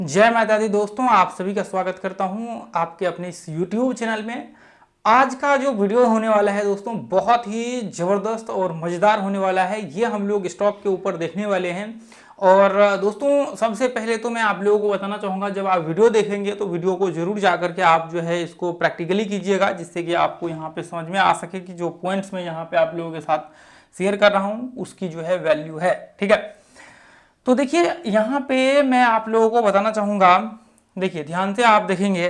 जय माता दी दोस्तों, आप सभी का स्वागत करता हूं आपके अपने इस YouTube चैनल में। आज का जो वीडियो होने वाला है दोस्तों, बहुत ही ज़बरदस्त और मज़ेदार होने वाला है। ये हम लोग स्टॉक के ऊपर देखने वाले हैं। और दोस्तों, सबसे पहले तो मैं आप लोगों को बताना चाहूँगा, जब आप वीडियो देखेंगे तो वीडियो को ज़रूर जा करके आप जो है इसको प्रैक्टिकली कीजिएगा, जिससे कि आपको यहाँ पे समझ में आ सके कि जो पॉइंट्स मैं यहाँ पे आप लोगों के साथ शेयर कर रहा हूँ उसकी जो है वैल्यू है। ठीक है, तो देखिए यहाँ पे मैं आप लोगों को बताना चाहूँगा। देखिए ध्यान से आप देखेंगे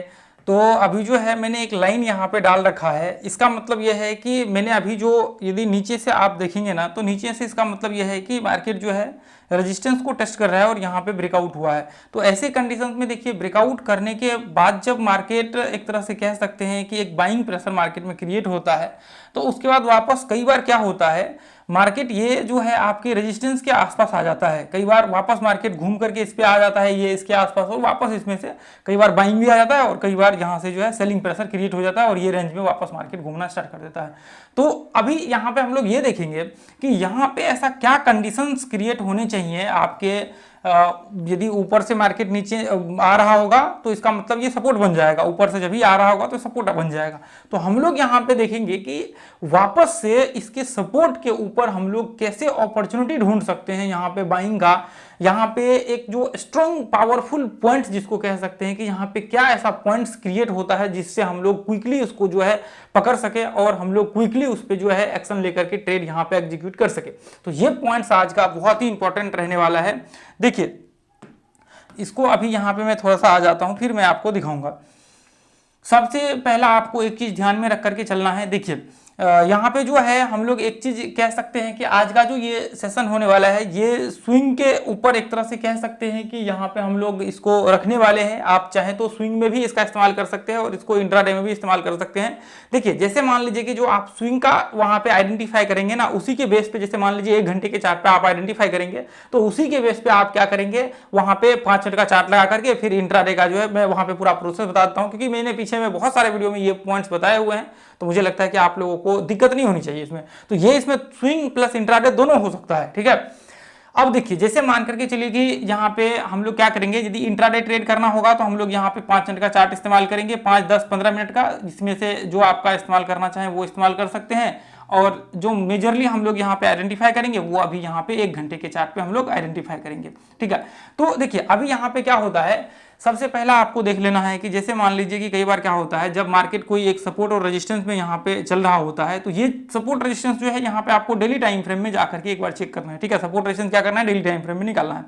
तो अभी जो है मैंने एक लाइन यहाँ पे डाल रखा है। इसका मतलब यह है कि मैंने अभी जो, यदि नीचे से आप देखेंगे ना, तो नीचे से इसका मतलब यह है कि मार्केट जो है रेजिस्टेंस को टेस्ट कर रहा है और यहाँ पे ब्रेकआउट हुआ है। तो ऐसे कंडीशंस में देखिए, ब्रेकआउट करने के बाद जब मार्केट, एक तरह से कह सकते हैं कि एक बाइंग प्रेशर मार्केट में क्रिएट होता है, तो उसके बाद वापस कई बार क्या होता है, मार्केट ये जो है आपके रेजिस्टेंस के आसपास आ जाता है। कई बार वापस मार्केट घूम करके इस पे आ जाता है, ये इसके आसपास, और वापस इसमें से कई बार बाइंग भी आ जाता है और कई बार यहाँ से जो है सेलिंग प्रेशर क्रिएट हो जाता है और ये रेंज में वापस मार्केट घूमना स्टार्ट कर देता है। तो अभी यहाँ पे हम लोग ये देखेंगे कि यहाँ पे ऐसा क्या कंडीशंस क्रिएट होने चाहिए आपके। यदि ऊपर से मार्केट नीचे आ रहा होगा तो इसका मतलब ये सपोर्ट बन जाएगा, ऊपर से जब ही आ रहा होगा तो सपोर्ट बन जाएगा। तो हम लोग यहाँ पे देखेंगे कि वापस से इसके सपोर्ट के ऊपर हम लोग कैसे अपॉर्चुनिटी ढूंढ सकते हैं यहाँ पे बाइंग का। यहाँ पे एक जो स्ट्रॉन्ग पावरफुल पॉइंट्स जिसको कह सकते हैं कि यहाँ पे क्या ऐसा पॉइंट्स क्रिएट होता है जिससे हम लोग क्विकली उसको जो है पकड़ सके और हम लोग क्विकली उस पर जो है एक्शन लेकर के ट्रेड यहाँ पे एग्जीक्यूट कर सके। तो ये पॉइंट्स आज का बहुत ही इंपॉर्टेंट रहने वाला है। देखिए इसको अभी यहाँ पे मैं थोड़ा सा आ जाता हूँ, फिर मैं आपको दिखाऊंगा। सबसे पहला आपको एक चीज ध्यान में रख करके चलना है। देखिए यहाँ पे जो है हम लोग एक चीज कह सकते हैं कि आज का जो ये सेशन होने वाला है, ये स्विंग के ऊपर एक तरह से कह सकते हैं कि यहाँ पे हम लोग इसको रखने वाले हैं। आप चाहें तो स्विंग में भी इसका इस्तेमाल कर सकते हैं और इसको इंट्राडे में भी इस्तेमाल कर सकते हैं। देखिए जैसे मान लीजिए कि जो आप स्विंग का वहाँ पे आइडेंटिफाई करेंगे ना, उसी के बेस पे, जैसे मान लीजिए 1 घंटे के चार्ट पे आप आइडेंटिफाई करेंगे, तो उसी के बेस पे आप क्या करेंगे, वहाँ पे 5 मिनट का चार्ट लगा करके फिर इंट्राडे का जो है मैं वहाँ पे पूरा प्रोसेस बता देता हूँ, क्योंकि मैंने पीछे में बहुत सारे वीडियो में ये पॉइंट्स बताए हुए हैं, तो मुझे लगता है कि आप लोगों को दिक्कत नहीं होनी चाहिए इसमें। तो ये इसमें स्विंग प्लस इंट्राडे दोनों हो सकता है। ठीक है, अब देखिए जैसे मान करके चलिए कि यहाँ पे हम लोग क्या करेंगे, यदि इंट्राडे ट्रेड करना होगा तो हम लोग यहाँ पे 5 मिनट का चार्ट इस्तेमाल करेंगे, 5, 10, 15 मिनट का, जिसमें से जो आपका इस्तेमाल करना चाहें वो इस्तेमाल कर सकते हैं। और जो मेजरली हम लोग यहाँ पे आइडेंटिफाई करेंगे वो अभी यहाँ पे 1 घंटे के चार्ट पे हम लोग आइडेंटिफाई करेंगे। ठीक है, तो देखिए अभी यहाँ पे क्या होता है, सबसे पहला आपको देख लेना है कि जैसे मान लीजिए कि कई बार क्या होता है, जब मार्केट कोई एक सपोर्ट और रेजिस्टेंस में यहाँ पे चल रहा होता है, तो ये सपोर्ट रेजिस्टेंस जो है यहाँ पे आपको डेली टाइम फ्रेम में जाकर के एक बार चेक करना है। ठीक है, सपोर्ट रेजिस्टेंस क्या करना है, डेली टाइम फ्रेम में निकालना है।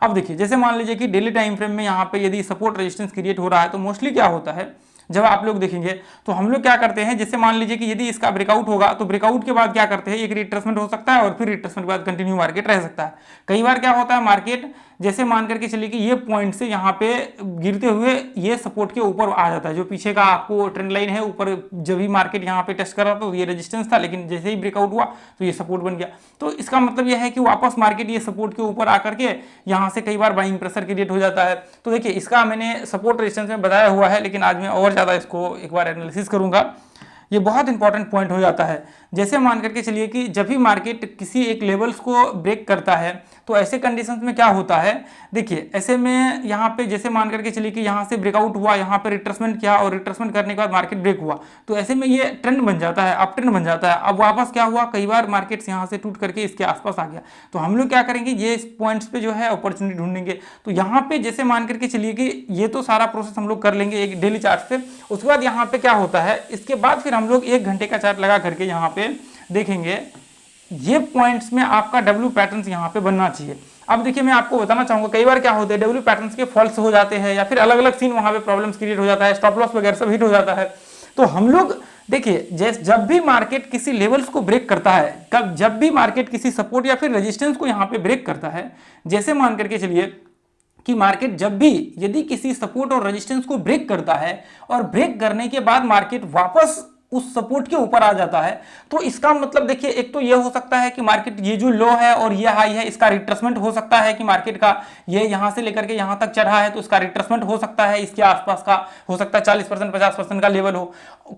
अब देखिए जैसे मान लीजिए कि डेली टाइम फ्रेम में यहाँ पे यदि सपोर्ट रेजिस्टेंस क्रिएट हो रहा है, तो मोस्टली क्या होता है, जब आप लोग देखेंगे तो हम लोग क्या करते हैं, जैसे मान लीजिए कि यदि इसका ब्रेकआउट होगा तो ब्रेकआउट के बाद क्या करते हैं, एक रिट्रेसमेंट हो सकता है और फिर रिट्रेसमेंट के बाद कंटिन्यू मार्केट रह सकता है। कई बार क्या होता है, मार्केट जैसे मान करके चलिए कि ये पॉइंट से यहाँ पे गिरते हुए ये सपोर्ट के ऊपर आ जाता है, जो पीछे का आपको ट्रेंड लाइन है ऊपर, जब भी मार्केट यहाँ पे टेस्ट कर रहा था तो ये रेजिस्टेंस था, लेकिन जैसे ही ब्रेकआउट हुआ तो ये सपोर्ट बन गया। तो इसका मतलब यह है कि वापस मार्केट ये सपोर्ट के ऊपर आकर के यहाँ से कई बार बाइंग प्रेशर क्रिएट हो जाता है। तो देखिए इसका मैंने सपोर्ट रेजिस्टेंस में बताया हुआ है, लेकिन आज मैं और ज़्यादा इसको एक बार एनालिसिस करूंगा। ये बहुत इंपॉर्टेंट पॉइंट हो जाता है। जैसे मान करके चलिए कि जब भी मार्केट किसी एक लेवल्स को ब्रेक करता है तो ऐसे कंडीशंस में क्या होता है, देखिए ऐसे में यहाँ पे जैसे मान करके चलिए कि यहाँ से ब्रेकआउट हुआ, यहाँ पे रिट्रेसमेंट किया और रिट्रेसमेंट करने के बाद मार्केट ब्रेक हुआ, तो ऐसे में ये ट्रेंड बन जाता है, अप ट्रेंड बन जाता है। अब वापस क्या हुआ, कई बार मार्केट्स यहाँ से टूट करके इसके आसपास आ गया, तो हम लोग क्या करेंगे, ये इस पॉइंट्स पे जो है अपॉर्चुनिटी ढूंढेंगे। तो यहाँ पे जैसे मान करके चलिए कि ये तो सारा प्रोसेस हम लोग कर लेंगे एक डेली चार्ट पे। उसके बाद यहाँ पे क्या होता है, इसके बाद फिर हम लोग 1 घंटे का चार्ट लगा करके यहाँ पे देखेंगे, ये पॉइंट्स में आपका डब्ल्यू पैटर्न्स यहाँ पे बनना चाहिए। अब देखिए मैं आपको बताना चाहूंगा, कई बार क्या होता है, डब्ल्यू पैटर्न्स के फॉल्स हो जाते हैं या फिर अलग अलग सीन वहां पे प्रॉब्लम्स क्रिएट हो जाता है, स्टॉप लॉस वगैरह सब हिट हो जाता है। तो हम लोग देखिए जब भी मार्केट किसी लेवल्स को ब्रेक करता है, जब भी मार्केट किसी सपोर्ट या फिर रेजिस्टेंस को यहाँ पे ब्रेक करता है, जैसे मान करके चलिए कि मार्केट जब भी यदि किसी सपोर्ट और रेजिस्टेंस को ब्रेक करता है और ब्रेक करने के बाद मार्केट वापस उस सपोर्ट के ऊपर आ जाता है तो इसका मतलब देखिए, एक तो ये हो सकता है कि मार्केट ये जो लो है और ये हाई है इसका रिट्रेसमेंट हो सकता है कि मार्केट का ये यहां से लेकर के यहां तक चढ़ा है तो इसका रिट्रेसमेंट हो सकता है, इसके आसपास का हो सकता है 40% 50% का लेवल हो।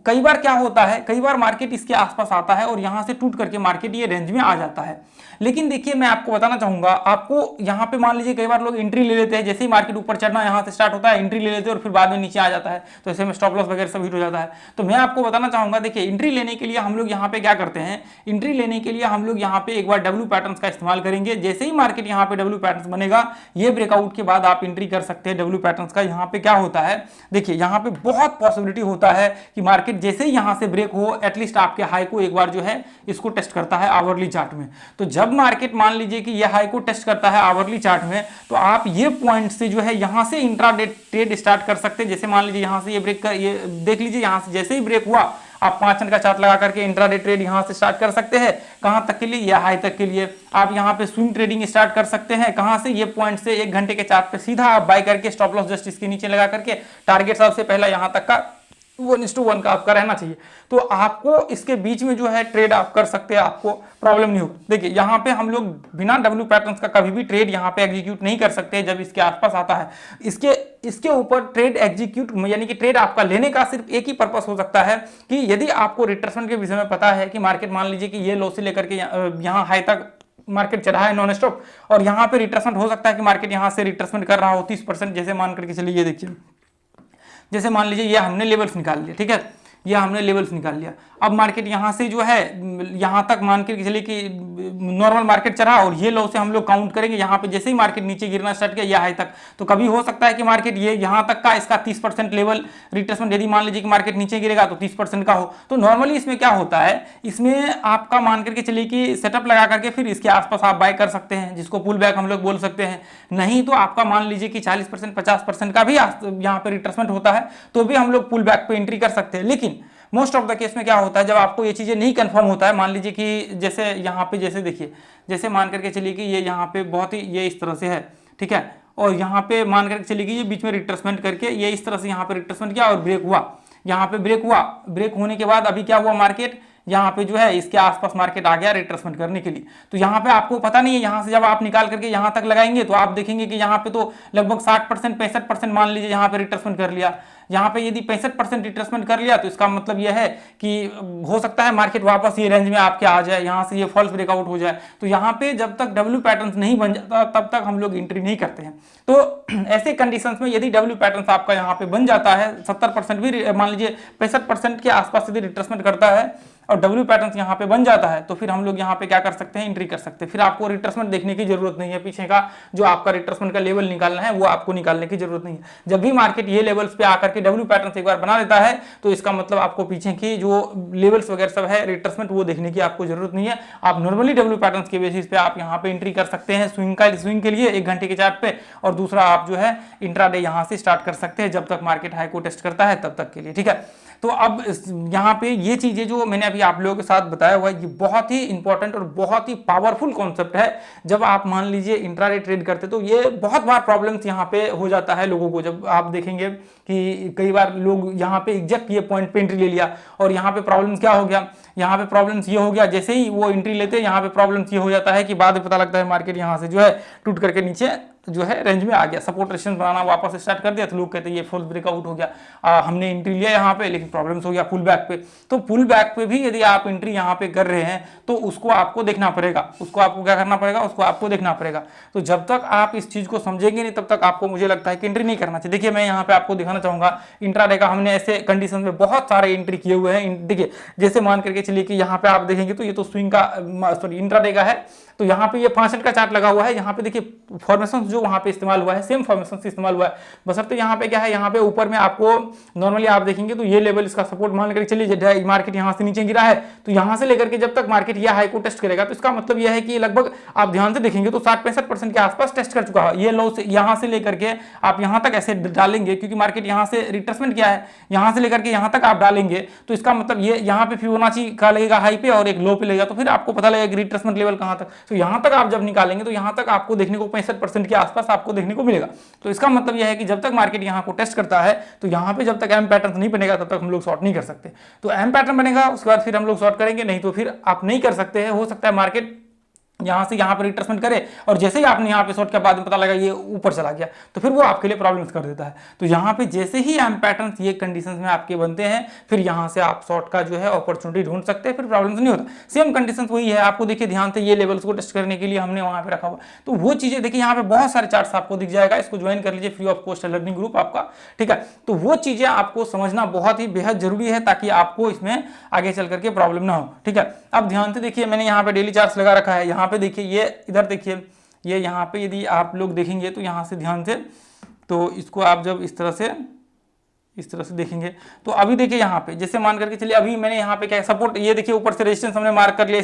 कई बार क्या होता है, कई बार मार्केट इसके आसपास आता है और यहां से टूट करके मार्केट ये रेंज में आ जाता है। लेकिन देखिए मैं आपको बताना चाहूंगा, आपको यहां पे मान लीजिए कई बार लोग एंट्री ले लेते हैं, जैसे ही मार्केट ऊपर चढ़ना यहां से स्टार्ट होता है एंट्री ले लेते हैं और फिर बाद में नीचे आ जाता है, तो ऐसे में स्टॉप लॉस वगैरह सब हिट हो जाता है। तो मैं आपको बताना चाहूंगा, देखिए एंट्री लेने के लिए हम लोग यहाँ पे क्या करते हैं, एंट्री लेने के लिए हम लोग यहाँ पे एक बार डब्ल्यू पैटर्न्स का इस्तेमाल करेंगे। जैसे ही मार्केट यहाँ पे डब्ल्यू पैटर्न्स बनेगा, ये ब्रेकआउट के बाद आप एंट्री कर सकते हैं डब्ल्यू पैटर्न्स का। यहाँ पे क्या होता है, देखिए यहाँ पे बहुत पॉसिबिलिटी होता है कि मार्केट जैसे ही यहाँ से ब्रेक हो एटलीस्ट आपके हाई को एक बार जो है इसको टेस्ट करता है आवरली चार्ट में। तो जब मार्केट मान लीजिए कि ये हाई को टेस्ट करता है आवरली चार्ट में, तो आप ये पॉइंट से जो है यहां से इंट्राडे ट्रेड स्टार्ट कर सकते हैं। जैसे मान लीजिए यहां से ये ब्रेक कर, ये देख लीजिए यहां से जैसे ही ब्रेक हुआ आप 5 मिनट का चार्ट लगा करके इंट्राडे ट्रेड यहां से स्टार्ट कर सकते हैं। कहां तक के लिए, या हाई तक के लिए। आप यहां पे स्विंग ट्रेडिंग स्टार्ट कर सकते हैं। कहां से, ये पॉइंट से 1 घंटे के चार्ट पे सीधा आप बाय करके स्टॉप लॉस जस्ट इसके नीचे लगा करके टारगेट सबसे पहला यहां तक का 1:1 का आपका रहना चाहिए। तो आपको इसके बीच में जो है ट्रेड आप कर सकते हैं, आपको प्रॉब्लम नहीं होगी। देखिए यहाँ पे हम लोग बिना डब्ल्यू पैटर्न्स का कभी भी ट्रेड यहाँ पे एग्जीक्यूट नहीं कर सकते जब इसके आसपास आता है। इसके ऊपर ट्रेड एग्जीक्यूट यानी कि ट्रेड आपका लेने का सिर्फ एक ही पर्पस हो सकता है कि यदि आपको रिट्रेसमेंट के विषय में पता है कि मार्केट मान लीजिए कि ये लो से लेकर के यहाँ हाई तक मार्केट चढ़ा है नॉन स्टॉप, और यहाँ पे रिट्रेसमेंट हो सकता है कि मार्केट यहाँ से रिट्रेसमेंट कर रहा हो 30%, जैसे मान करके चलिए ये देखिए, जैसे मान लीजिए ये हमने लेवल्स निकाल लिया, ठीक है, ये हमने लेवल्स निकाल लिया। अब मार्केट यहाँ से जो है यहाँ तक मान के चलिए कि नॉर्मल मार्केट चढ़ा और ये लो से हम लोग काउंट करेंगे। यहाँ पे जैसे ही मार्केट नीचे गिरना स्टार्ट किया या हाई तक, तो कभी हो सकता है कि मार्केट ये यहाँ तक का इसका 30% लेवल रिट्रेसमेंट, यदि मान लीजिए कि मार्केट नीचे गिरेगा तो 30% का हो। तो नॉर्मली इसमें क्या होता है, इसमें आपका मान करके चलिए कि सेटअप लगा करके फिर इसके आसपास आप बाय कर सकते हैं, जिसको पुल बैक हम लोग बोल सकते हैं। नहीं तो आपका मान लीजिए कि 40% 50% का भी यहाँ पे रिट्रेसमेंट होता है तो भी हम लोग पुल बैक पे एंट्री कर सकते हैं। लेकिन मोस्ट ऑफ द केस में क्या होता है, जब आपको ये चीज़ें नहीं कंफर्म होता है, मान लीजिए कि जैसे यहाँ पे जैसे देखिए, जैसे मान करके चलिए कि ये यहाँ पे बहुत ही ये इस तरह से है, ठीक है, और यहाँ पे मान करके चलिए कि ये बीच में रिट्रेसमेंट करके ये इस तरह से यहाँ पे रिट्रेसमेंट किया और ब्रेक हुआ, यहाँ पे ब्रेक हुआ। ब्रेक होने के बाद अभी क्या हुआ, मार्केट यहाँ पे जो है इसके आसपास मार्केट आ गया रिट्रेसमेंट करने के लिए। तो यहाँ पे आपको पता नहीं है, यहाँ से जब आप निकाल करके यहाँ तक लगाएंगे तो आप देखेंगे कि यहाँ पे तो लगभग 60% 65% मान लीजिए यहाँ पे रिट्रेसमेंट कर लिया। यहाँ पे यदि 65% रिट्रेसमेंट कर लिया तो इसका मतलब यह है कि हो सकता है मार्केट वापस ये रेंज में आपके आ जाए, यहाँ से ये फॉल्स ब्रेकआउट हो जाए। तो यहाँ पे जब तक डब्ल्यू पैटर्न्स नहीं बन जाता तब तक हम लोग एंट्री नहीं करते हैं। तो ऐसे कंडीशंस में यदि डब्ल्यू पैटर्न्स आपका यहाँ पे बन जाता है, 70% भी मान लीजिए 65% के आसपास यदि रिट्रेसमेंट करता है और डब्ल्यू पैटर्न्स यहाँ पे बन जाता है, तो फिर हम लोग यहाँ पे क्या कर सकते हैं, एंट्री कर सकते हैं। फिर आपको रिट्रेसमेंट देखने की जरूरत नहीं है, पीछे का जो आपका रिट्रेसमेंट का लेवल निकालना है वो आपको निकालने की जरूरत नहीं है। जब भी मार्केट ये लेवल्स पे आकर के डब्ल्यू पैटर्न्स एक बार बना लेता है तो इसका मतलब आपको पीछे की जो लेवल्स वगैरह सब है रिट्रेसमेंट वो देखने की आपको जरूरत नहीं है। आप नॉर्मली डब्ल्यू पैटर्न्स के बेसिस पे आप यहाँ पे एंट्री कर सकते हैं स्विंग के लिए 1 घंटे के चार्ट पे, और दूसरा आप जो है इंट्राडे यहाँ से स्टार्ट कर सकते हैं जब तक मार्केट हाई को टेस्ट करता है तब तक के लिए, ठीक है। तो अब यहाँ पे ये चीजें जो मैंने अभी आप लोगों के साथ बताया हुआ है ये बहुत ही इंपॉर्टेंट और बहुत ही पावरफुल कॉन्सेप्ट है। जब आप मान लीजिए इंट्राडे ट्रेड करते तो ये बहुत बार प्रॉब्लम्स यहाँ पे हो जाता है लोगों को। जब आप देखेंगे कि कई बार लोग यहाँ पे एग्जैक्ट ये पॉइंट पे एंट्री ले लिया और यहाँ पे प्रॉब्लम्स क्या हो गया, यहाँ पे प्रॉब्लम्स ये हो गया, जैसे ही वो एंट्री लेते हैं यहाँ पे प्रॉब्लम्स ये हो जाता है कि बाद में पता लगता है मार्केट यहाँ से जो है टूट करके नीचे जो है रेंज में आ गया, सपोर्ट रेजिस्टेंस बनाना वापस स्टार्ट कर दिया। तो लोग कहते हैं ये फॉल्स ब्रेकआउट हो गया, हमने एंट्री लिया यहाँ पे लेकिन प्रॉब्लम्स हो गया पुल बैक पे। तो पुल बैक पे भी यदि आप एंट्री यहाँ पे कर रहे हैं तो उसको आपको देखना पड़ेगा, उसको आपको क्या करना पड़ेगा, उसको आपको देखना पड़ेगा। तो जब तक आप इस चीज को समझेंगे नहीं तब तक आपको मुझे लगता है कि एंट्री नहीं करना चाहिए। देखिए मैं यहाँ पे आपको दिखाना चाहूंगा इंट्राडे का, हमने ऐसे कंडीशन में बहुत सारे एंट्री किए हुए हैं। देखिए जैसे मान करके चलिए कि यहाँ पे आप देखेंगे तो ये तो स्विंग का सॉरी इंट्राडे का है, तो यहाँ पे ये 65 का चार्ट लगा हुआ है। यहाँ पे देखिए फॉर्मेशन जो वहाँ पे इस्तेमाल हुआ है सेम फॉर्मेशन से इस्तेमाल हुआ है, बशर्ते यहाँ पे क्या है, यहाँ पे ऊपर में आपको नॉर्मली आप देखेंगे तो ये लेवल इसका सपोर्ट मान करके चलिए मार्केट यहाँ से नीचे गिरा है तो यहाँ से लेकर के जब तक मार्केट यह हाई को टेस्ट करेगा तो इसका मतलब यह है कि लगभग आप ध्यान से देखेंगे तो 60-65% के आसपास टेस्ट कर चुका है। ये लो से यहाँ से लेकर के आप यहाँ तक ऐसे डालेंगे क्योंकि मार्केट यहाँ से रिट्रेसमेंट किया है, यहाँ से लेकर के यहाँ तक आप डालेंगे तो इसका मतलब ये यहाँ पे फिबोनाची का लगेगा हाई पे और एक लो पे लगेगा, तो फिर आपको पता लगेगा रिट्रेसमेंट लेवल कहाँ तक। तो यहाँ तक आप जब निकालेंगे तो यहाँ तक आपको देखने को 65% के आसपास आपको देखने को मिलेगा। तो इसका मतलब यह है कि जब तक मार्केट यहाँ को टेस्ट करता है तो यहाँ पे जब तक एम पैटर्न नहीं बनेगा तब तक हम लोग शॉर्ट नहीं कर सकते। तो एम पैटर्न बनेगा उसके बाद फिर हम लोग शॉर्ट करेंगे, नहीं तो फिर आप नहीं कर सकते हैं। हो सकता है मार्केट यहाँ से यहाँ पर रिट्रेसमेंट करे और जैसे ही आपने यहाँ पे शॉर्ट के बाद में पता लगा ये ऊपर चला गया तो फिर वो आपके लिए प्रॉब्लम्स कर देता है। तो यहाँ पे जैसे ही एम पैटर्न्स ये कंडीशंस में आपके बनते हैं फिर यहाँ से आप शॉर्ट का जो है अपॉर्चुनिटी ढूंढ सकते हैं, फिर प्रॉब्लम्स नहीं होता। सेम कंडीशंस वही है, आपको देखिए ध्यान से ये लेवल्स को टेस्ट करने के लिए हमने वहाँ पे रखा हुआ। तो वो चीजें देखिए यहाँ पे बहुत सारे चार्ट्स आपको दिख जाएगा, इसको ज्वाइन कर लीजिए, free of cost learning group आपका, ठीक है। तो वो चीजें आपको समझना बहुत ही बेहद जरूरी है ताकि आपको इसमें आगे चल करके प्रॉब्लम ना हो, ठीक है। अब ध्यान से देखिए मैंने यहाँ पे डेली चार्ट्स लगा रखा है, यहाँ पे देखिए ये इधर देखिए ये यहाँ पे यदि आप लोग देखेंगे तो यहाँ से ध्यान से, तो इसको आप जब इस तरह से देखेंगे तो अभी देखिए यहाँ पे जैसे मान करके चलिए अभी मैंने यहाँ पे क्या सपोर्ट, ये देखिए ऊपर से रेजिस्टेंस हमने मार्क कर लिया,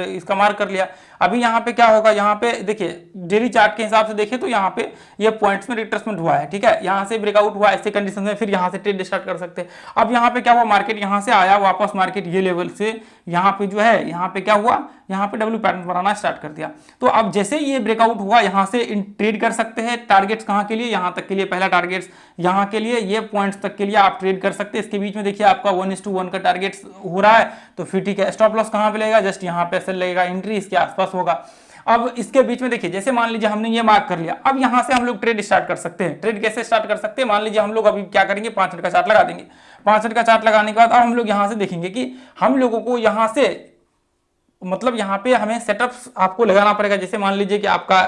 इसका मार्क कर लिया। अभी यहाँ पे क्या होगा, यहाँ पे देखिए डेली चार्ट के हिसाब से देखिए तो यहाँ पे ये पॉइंट्स में रिट्रेसमेंट हुआ है, ठीक है। यहाँ से ब्रेकआउट हुआ, ऐसे कंडीशन में फिर यहाँ से ट्रेड स्टार्ट कर सकते हैं। अब यहाँ पे क्या हुआ, मार्केट यहाँ से आया वापस, मार्केट ये लेवल से यहाँ पे जो है यहाँ पे क्या हुआ, यहाँ पे डब्ल्यू पैटर्न बनाना स्टार्ट कर दिया। तो अब जैसे ये ब्रेकआउट हुआ यहाँ से ट्रेड कर सकते हैं। टारगेट्स कहाँ के लिए, यहाँ तक के लिए, पहला टारगेट्स यहाँ के लिए, ये पॉइंट्स तक के लिए आप ट्रेड कर सकते हैं। इसके बीच में देखिए आपका 1:1 का टारगेट्स हो रहा है तो फिर ठीक है। स्टॉप लॉस कहाँ पे लगेगा, जस्ट यहाँ पे सेल लगेगा, एंट्री इसके आसपास होगा। अब इसके बीच में देखिए जैसे मान लीजिए हमने ये मार्क कर लिया, अब यहां से हम लोग ट्रेड स्टार्ट कर सकते हैं। ट्रेड कैसे स्टार्ट कर सकते हैं, मान लीजिए हम लोग अभी क्या करेंगे, 5 मिनट का चार्ट लगा देंगे। 5 मिनट का चार्ट लगाने के बाद अब हम लोग यहां से देखेंगे कि हम लोगों को यहां से मतलब यहाँ पे हमें सेटअप्स आपको लगाना पड़ेगा। जैसे मान लीजिए कि आपका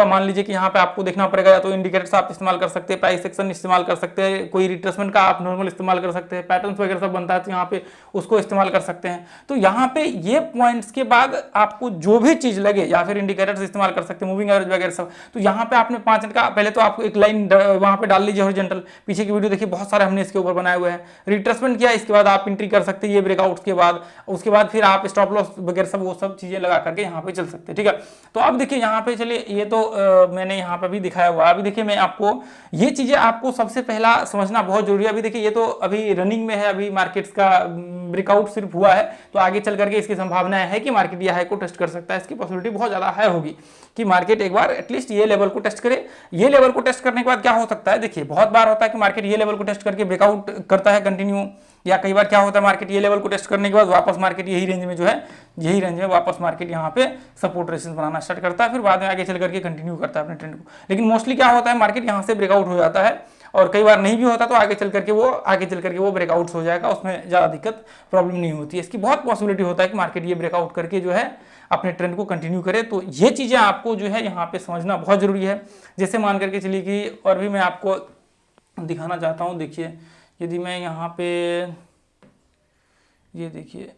मान लीजिए कि यहाँ पे आपको देखना पड़ेगा, या तो इंडिकेटर्स आप इस्तेमाल कर सकते हैं, प्राइस सेक्शन इस्तेमाल कर सकते हैं, कोई रिट्रेसमेंट का आप नॉर्मल इस्तेमाल कर सकते हैं, पैटर्न्स वगैरह सब बनता है तो यहाँ पे उसको इस्तेमाल कर सकते हैं। तो यहाँ पे ये पॉइंट्स के बाद आपको जो भी चीज लगे, या फिर इंडिकेटर्स इस्तेमाल कर सकते हैं, मूविंग एवरेज वगैरह सब। तो यहाँ पे आपने 5 मिनट का पहले तो आपको एक लाइन वहाँ पे डाल लीजिए हॉरिजॉन्टल, पीछे की वीडियो देखिए बहुत सारे हमने इसके ऊपर बनाए हुए हैं। रिट्रेसमेंट किया, इसके बाद आप एंट्री कर सकते हैं ये ब्रेकआउट्स के बाद, उसके बाद फिर आप स्टॉप लॉस वगैरह सब वो सब चीजें लगा करके यहाँ पे चल सकते हैं, ठीक है। तो अब देखिए यहाँ पे चलिए ये तो मैंने यहाँ पे भी दिखाया हुआ। अभी देखिए मैं आपको ये चीजें आपको सबसे पहला समझना बहुत जरूरी है। अभी देखिए ये तो अभी रनिंग में है, अभी मार्केट्स का ब्रेकआउट सिर्फ हुआ है, तो आगे चल करके इसकी संभावना है कि मार्केट ये हाई को टेस्ट कर सकता है। इसकी पॉसिबिलिटी बहुत ज्यादा हाई होगी कि मार्केट एक बार एटलीस्ट ये लेवल को टेस्ट करे। ये लेवल को टेस्ट करने के बाद क्या हो सकता है, देखिए बहुत बार होता है कि मार्केट ये लेवल को टेस्ट करके ब्रेकआउट करता है कंटिन्यू, या कई बार क्या होता है मार्केट ये लेवल को टेस्ट करने के बाद वापस मार्केट यही रेंज में जो है, यही रेंज में वापस मार्केट यहाँ पे सपोर्ट रेजिस्टेंस बनाना स्टार्ट करता है, फिर बाद में आगे चल करके कंटिन्यू करता है अपने ट्रेंड को। लेकिन मोस्टली क्या होता है, मार्केट यहाँ से ब्रेकआउट हो जाता है, और कई बार नहीं भी होता तो आगे चल करके वो ब्रेकआउट्स हो जाएगा, उसमें ज़्यादा दिक्कत प्रॉब्लम नहीं होती है। इसकी बहुत पॉसिबिलिटी होता है कि मार्केट ये ब्रेकआउट करके जो है अपने ट्रेंड को कंटिन्यू करे। तो ये चीज़ें आपको जो है यहाँ पे समझना बहुत जरूरी है। जैसे मान करके चलिए कि और भी मैं आपको दिखाना चाहता हूँ। देखिए यदि मैं यहाँ पे ये देखिए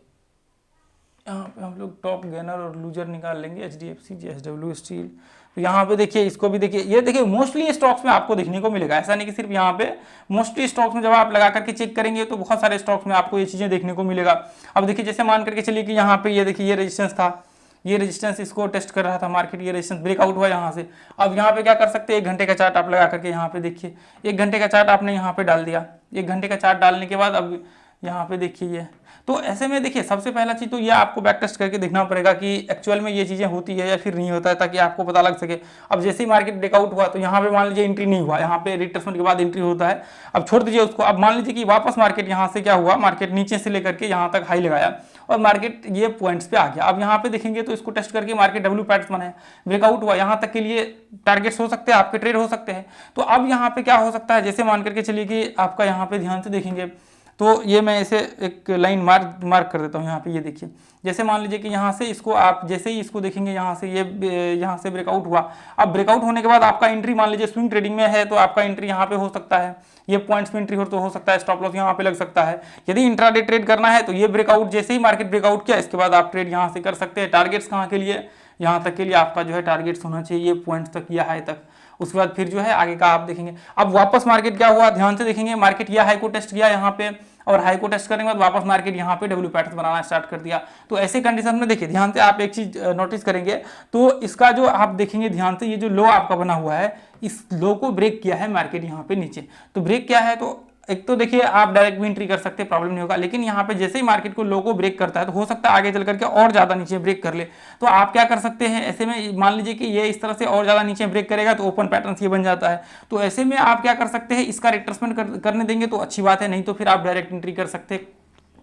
यहाँ पे हम लोग टॉप गेनर और लूजर निकाल लेंगे, HDFC, JSW स्टील। तो यहाँ पे देखिए इसको भी देखिए, ये देखिए मोस्टली स्टॉक्स में आपको देखने को मिलेगा, ऐसा नहीं कि सिर्फ यहाँ पे, मोस्टली स्टॉक्स में जब आप लगा करके चेक करेंगे तो बहुत सारे स्टॉक्स में आपको ये चीजें देखने को मिलेगा। अब देखिए जैसे मान करके चलिए कि यहाँ पे ये देखिए ये रेजिस्टेंस था, ये रेजिस्टेंस इसको टेस्ट कर रहा था मार्केट, ये रेजिस्टेंस ब्रेकआउट हुआ यहाँ से। अब यहाँ पे क्या कर सकते हैं, 1 घंटे का चार्ट आप लगा करके यहाँ पे देखिए, 1 घंटे का चार्ट आपने यहाँ पे डाल दिया। 1 घंटे का चार्ट डालने के बाद अब यहाँ पे देखिए ये, तो ऐसे में देखिए सबसे पहला चीज तो ये आपको बैक टेस्ट करके देखना पड़ेगा कि एक्चुअल में ये चीजें होती है या फिर नहीं होता है, ताकि आपको पता लग सके। अब जैसे ही मार्केट ब्रेकआउट हुआ तो यहाँ पे मान लीजिए एंट्री नहीं हुआ, यहाँ पे रिट्रेसमेंट के बाद एंट्री होता है, अब छोड़ दीजिए उसको। अब मान लीजिए कि वापस मार्केट यहाँ से क्या हुआ, मार्केट नीचे से लेकर के यहाँ तक हाई लगाया और मार्केट ये पॉइंट्स पे आ गया। अब यहाँ पे देखेंगे तो इसको टेस्ट करके मार्केट डब्ल्यू पैटर्न बनाया, ब्रेकआउट हुआ, यहाँ तक के लिए टारगेट्स हो सकते हैं, आपके ट्रेड हो सकते हैं। तो अब यहाँ पे क्या हो सकता है, जैसे मान करके चलिए कि आपका यहाँ पे ध्यान से देखेंगे तो ये मैं इसे एक लाइन मार्क कर देता हूँ यहाँ पे। ये देखिए जैसे मान लीजिए कि यहाँ से इसको आप जैसे ही इसको देखेंगे यहाँ से ये यहाँ से ब्रेकआउट हुआ। अब ब्रेकआउट होने के बाद आपका एंट्री मान लीजिए स्विंग ट्रेडिंग में है तो आपका एंट्री यहाँ पे हो सकता है, ये पॉइंट्स में एंट्री हो तो हो सकता है, स्टॉप लॉस यहाँ पे लग सकता है। यदि इंट्राडे ट्रेड करना है तो ये ब्रेकआउट जैसे ही मार्केट ब्रेकआउट किया इसके बाद आप ट्रेड यहाँ से कर सकते हैं। टारगेट्स कहाँ के लिए, यहाँ तक के लिए आपका जो है टारगेट्स होना चाहिए ये पॉइंट्स तक या हाई तक। उसके बाद फिर जो है आगे का आप देखेंगे। अब वापस मार्केट क्या हुआ, ध्यान से देखेंगे, मार्केट यह हाई को टेस्ट किया यहाँ पे, और हाई को टेस्ट करने के बाद वापस मार्केट यहाँ पे डब्ल्यू पैटर्न बनाना स्टार्ट कर दिया। तो ऐसे कंडीशन में देखिए ध्यान से आप एक चीज नोटिस करेंगे तो इसका जो आप देखेंगे ध्यान से, ये जो लो आपका बना हुआ है इस लो को ब्रेक किया है मार्केट यहाँ पे नीचे। तो ब्रेक किया है तो एक तो देखिए आप डायरेक्ट भी एंट्री कर सकते हैं, प्रॉब्लम नहीं होगा, लेकिन यहाँ पे जैसे ही मार्केट को लो को ब्रेक करता है तो हो सकता है आगे चल करके और ज्यादा नीचे ब्रेक कर ले। तो आप क्या कर सकते हैं, ऐसे में मान लीजिए कि ये इस तरह से और ज्यादा नीचे ब्रेक करेगा तो ओपन पैटर्न ये बन जाता है। तो ऐसे में आप क्या कर सकते हैं, इसका रिट्रेसमेंट करने देंगे तो अच्छी बात है, नहीं तो फिर आप डायरेक्ट एंट्री कर सकते हैं,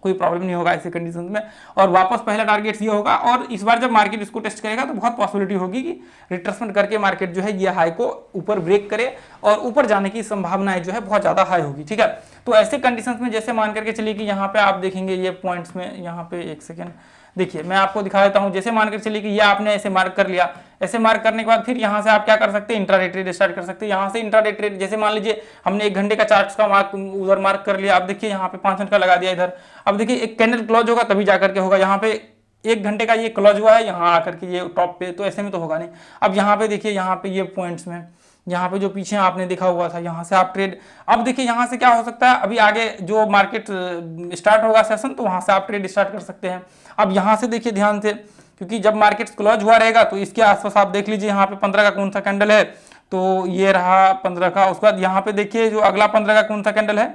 कोई प्रॉब्लम नहीं होगा ऐसे कंडीशन में। और वापस पहला टारगेट ये होगा, और इस बार जब मार्केट इसको टेस्ट करेगा तो बहुत पॉसिबिलिटी होगी कि रिट्रेसमेंट करके मार्केट जो है ये हाई को ऊपर ब्रेक करे और ऊपर जाने की संभावनाएं जो है बहुत ज्यादा हाई होगी। ठीक है, तो ऐसे कंडीशंस में जैसे मान करके चलिए कि यहाँ पे आप देखेंगे ये पॉइंट्स में, यहाँ पे एक सेकेंड देखिए मैं आपको दिखा देता हूं। जैसे मान कर चलिए कि ये आपने ऐसे मार्क कर लिया, ऐसे मार्क करने के बाद फिर यहाँ से आप क्या कर सकते हैं, इंट्राडे ट्रेड स्टार्ट कर सकते हैं। यहाँ से इंट्राडे ट्रेड जैसे मान लीजिए हमने 1 घंटे का चार्ट का मार्क उधर मार्क कर लिया, अब देखिए यहाँ पे 5 मिनट का लगा दिया इधर। अब देखिए एक कैंडल क्लोज होगा तभी जाकर के होगा, यहाँ पे 1 घंटे का ये क्लोज हुआ है यहाँ आकर के ये टॉप पे, तो ऐसे में तो होगा नहीं। अब यहाँ पे देखिए, यहाँ पे ये पॉइंट्स में, यहाँ पे जो पीछे आपने देखा हुआ था यहाँ से आप ट्रेड, अब देखिए यहाँ से क्या हो सकता है, अभी आगे जो मार्केट स्टार्ट होगा सेशन तो वहां से आप ट्रेड स्टार्ट कर सकते हैं। अब यहाँ से देखिए ध्यान से, क्योंकि जब मार्केट क्लोज हुआ रहेगा तो इसके आसपास आप देख लीजिए यहाँ पे 15 का कौन सा कैंडल है, तो ये रहा 15 का। उसके बाद यहाँ पे देखिए जो अगला 15 का कौन सा कैंडल है,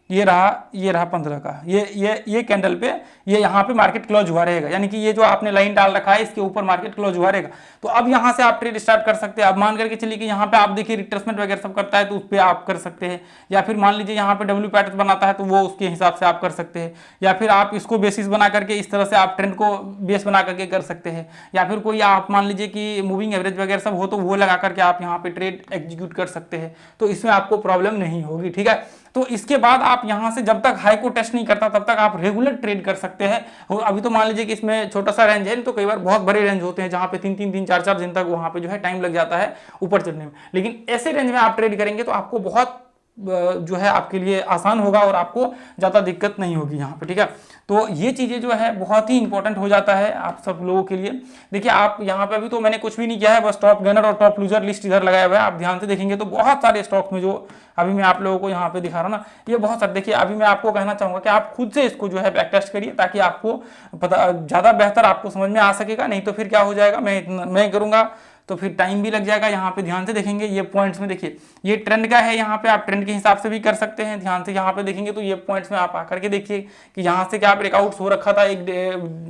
ये रहा 15 का, ये कैंडल पे ये यहाँ पे मार्केट क्लोज हुआ रहेगा, यानी कि ये जो आपने लाइन डाल रखा है इसके ऊपर मार्केट क्लोज हुआ रहेगा। तो अब यहाँ से आप ट्रेड स्टार्ट कर सकते हैं। अब मान करके चलिए कि यहाँ पे आप देखिए रिट्रेसमेंट वगैरह सब करता है तो उस पर आप कर सकते हैं, या फिर मान लीजिए यहाँ पे डब्ल्यू पैटर्न बनाता है तो वो उसके हिसाब से आप कर सकते हैं, या फिर आप इसको बेसिस बना करके इस तरह से आप ट्रेंड को बेस बना करके कर सकते हैं, या फिर कोई आप मान लीजिए कि मूविंग एवरेज वगैरह सब हो तो वो लगा करके आप यहाँ पे ट्रेड एग्जीक्यूट कर सकते हैं, तो इसमें आपको प्रॉब्लम नहीं होगी। ठीक है, तो इसके बाद आप यहाँ से जब तक हाई को टेस्ट नहीं करता तब तक आप रेगुलर ट्रेड कर सकते हैं। और अभी तो मान लीजिए कि इसमें छोटा सा रेंज है, तो कई बार बहुत बड़े रेंज होते हैं जहां पे 3-4 दिन तक वहां पे जो है टाइम लग जाता है ऊपर चढ़ने में, लेकिन ऐसे रेंज में आप ट्रेड करेंगे तो आपको बहुत जो है आपके लिए आसान होगा और आपको ज़्यादा दिक्कत नहीं होगी यहाँ पे। ठीक है, तो ये चीज़ें जो है बहुत ही इंपॉर्टेंट हो जाता है आप सब लोगों के लिए। देखिए आप यहाँ पे अभी तो मैंने कुछ भी नहीं किया है, बस टॉप गेनर और टॉप लूजर लिस्ट इधर लगाया हुआ है। आप ध्यान से देखेंगे तो बहुत सारे स्टॉक्स में जो अभी मैं आप लोगों को यहाँ पे दिखा रहा हूँ ना, ये बहुत सारे। देखिए अभी मैं आपको कहना चाहूँगा कि आप खुद से इसको जो है बैक टेस्ट करिए ताकि आपको पता ज़्यादा बेहतर आपको समझ में आ सकेगा, नहीं तो फिर क्या हो जाएगा, मैं करूँगा तो फिर टाइम भी लग जाएगा। यहाँ पे ध्यान से देखेंगे ये पॉइंट्स में, देखिए ये ट्रेंड का है, यहाँ पे आप ट्रेंड के हिसाब से भी कर सकते हैं। ध्यान से यहाँ पे देखेंगे तो ये पॉइंट्स में आप आकर के देखिए कि यहाँ से क्या ब्रेकआउट्स हो रखा था एक,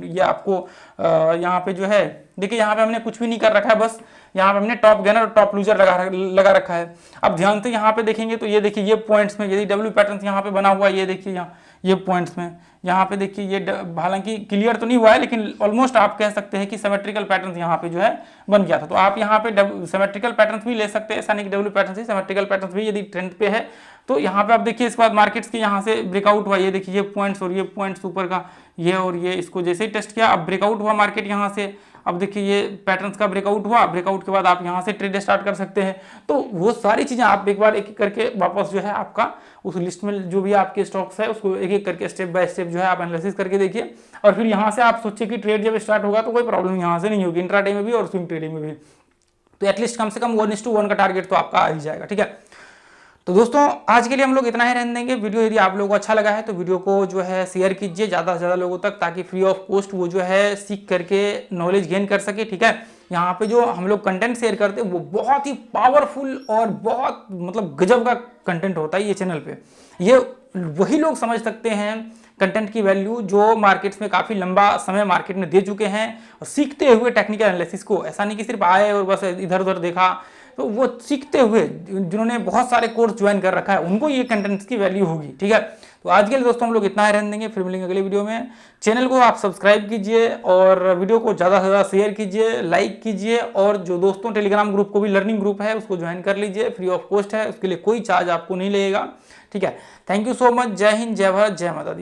ये आपको यहाँ पे जो है देखिए यहाँ पे हमने कुछ भी नहीं कर रखा है, बस यहाँ पे हमने टॉप गेनर और टॉप लूजर लगा रखा है। अब ध्यान से यहाँ पे देखेंगे तो ये देखिए ये पॉइंट्स में यदि डब्ल्यू पैटर्न यहाँ पे बना हुआ है, ये देखिए यहाँ ये पॉइंट्स में यहाँ पे देखिए ये हालांकि क्लियर तो नहीं हुआ है लेकिन ऑलमोस्ट आप कह सकते हैं कि सिमेट्रिकल पैटर्न यहाँ पे जो है बन गया था। तो आप यहाँ पे सिमेट्रिकल पैटर्न भी ले सकते हैं, ऐसा नहीं कि डब्ल्यू पैटर्न से, सिमेट्रिकल पैटर्न भी यदि ट्रेंड पे है तो यहाँ पे आप देखिए इसके बाद मार्केट्स के यहाँ से ब्रेकआउट हुआ, ये देखिए ये पॉइंट्स और ये पॉइंट्स ऊपर का ये और ये, इसको जैसे ही टेस्ट किया अब ब्रेकआउट हुआ मार्केट यहाँ से। अब देखिए ये पैटर्न्स का ब्रेकआउट हुआ, ब्रेकआउट के बाद आप यहाँ से ट्रेड स्टार्ट कर सकते हैं। तो वो सारी चीजें आप एक बार एक एक करके वापस जो है आपका उस लिस्ट में जो भी आपके स्टॉक्स है उसको एक एक करके स्टेप बाय स्टेप जो है आप एनालिसिस करके देखिए, और फिर यहाँ से आप सोचिए कि ट्रेड जब स्टार्ट होगा तो कोई प्रॉब्लम यहाँ से नहीं होगी, इंट्राडे में भी और स्विंग ट्रेडिंग में भी। तो एटलीस्ट कम से कम 1:1 का टारगेट तो आपका आ ही जाएगा। ठीक है, तो दोस्तों आज के लिए हम लोग इतना ही रहने देंगे। वीडियो यदि आप लोगों को अच्छा लगा है तो वीडियो को जो है शेयर कीजिए ज़्यादा से ज़्यादा लोगों तक, ताकि फ्री ऑफ कॉस्ट वो जो है सीख करके नॉलेज गेन कर सके। ठीक है, यहाँ पे जो हम लोग कंटेंट शेयर करते हैं वो बहुत ही पावरफुल और बहुत मतलब गजब का कंटेंट होता है ये चैनल पे। ये वही लोग समझ सकते हैं कंटेंट की वैल्यू जो मार्केट्स में काफ़ी लंबा समय मार्केट में दे चुके हैं और सीखते हुए टेक्निकल एनालिसिस को, ऐसा नहीं कि सिर्फ आए और बस इधर उधर देखा, तो वो सीखते हुए जिन्होंने बहुत सारे कोर्स ज्वाइन कर रखा है उनको ये कंटेंट्स की वैल्यू होगी। ठीक है, तो आज के लिए दोस्तों हम लोग इतना ही रहने देंगे, फिर मिलेंगे अगले वीडियो में। चैनल को आप सब्सक्राइब कीजिए और वीडियो को ज़्यादा से ज़्यादा शेयर कीजिए, लाइक कीजिए, और जो दोस्तों टेलीग्राम ग्रुप को भी लर्निंग ग्रुप है उसको ज्वाइन कर लीजिए, फ्री ऑफ कॉस्ट है, उसके लिए कोई चार्ज आपको नहीं लगेगा। ठीक है, थैंक यू सो मच। जय हिंद, जय भारत, जय माता दी।